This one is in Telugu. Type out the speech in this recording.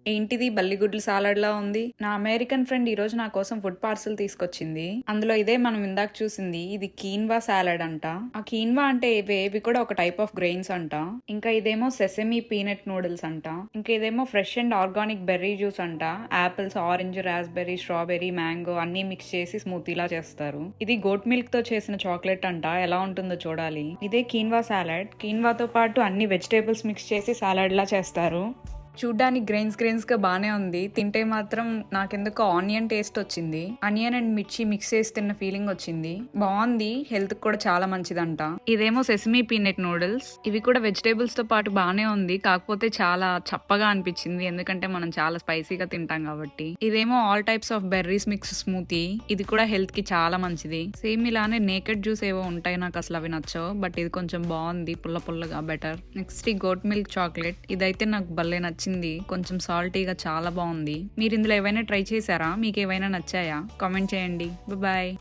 ఏంటిది బల్లిగుడ్లు సాలడ్‌లా ఉంది? నా అమెరికన్ ఫ్రెండ్ ఈరోజు నా కోసం ఫుడ్ పార్సెల్ తీసుకొచ్చింది. అందులో ఇదే మనం ఇందాక చూసింది. ఇది కీన్వా సాలడ్ అంట. ఆ కీన్వా అంటే ఇవి కూడా ఒక టైప్ ఆఫ్ గ్రెయిన్స్ అంట. ఇంకా ఇదేమో సెసమీ పీనట్ నూడిల్స్ అంట. ఇంకా ఇదేమో fresh and organic berry juice అంట. Apples, orange, raspberry, strawberry, mango అన్ని మిక్స్ చేసి స్మూతీలా చేస్తారు. ఇది గోట్ మిల్క్ తో చేసిన చాక్లెట్ అంట. ఎలా ఉంటుందో చూడాలి. ఇదే కీన్వా సాలడ్. కీన్వాతో పాటు అన్ని వెజిటేబుల్స్ మిక్స్ చేసి సాలడ్ లా చేస్తారు. చూడ్డానికి గ్రెయిన్స్ గా బానే ఉంది. తింటే మాత్రం నాకెందుకో ఆనియన్ టేస్ట్ వచ్చింది. ఆనియన్ అండ్ మిర్చి మిక్స్ చేసి తిన్న ఫీలింగ్ వచ్చింది. బాగుంది. హెల్త్ కూడా చాలా మంచిదంట. ఇదేమో సెసమీ పీనట్ నూడిల్స్. ఇవి కూడా వెజిటేబుల్స్ తో పాటు బానే ఉంది. కాకపోతే చాలా చప్పగా అనిపించింది. ఎందుకంటే మనం చాలా స్పైసీగా తింటాం కాబట్టి. ఇదేమో all types of berries mix smoothie. ఇది కూడా హెల్త్ కి చాలా మంచిది. సేమ్ ఇలానే నేకెడ్ జ్యూస్ ఏవో ఉంటాయి. నాకు అసలు అవి నచ్చవు. బట్ ఇది కొంచెం బాగుంది. పుల్లగా బెటర్. నెక్స్ట్ ఈ గోట్ మిల్క్ చాక్లెట్. ఇదైతే నాకు భలే నచ్చింది. కొంచెం సాల్టీగా చాలా బాగుంది. మీరు ఇందులో ఏవైనా ట్రై చేశారా? మీకు ఏవైనా నచ్చాయా? కామెంట్ చేయండి. బాయ్.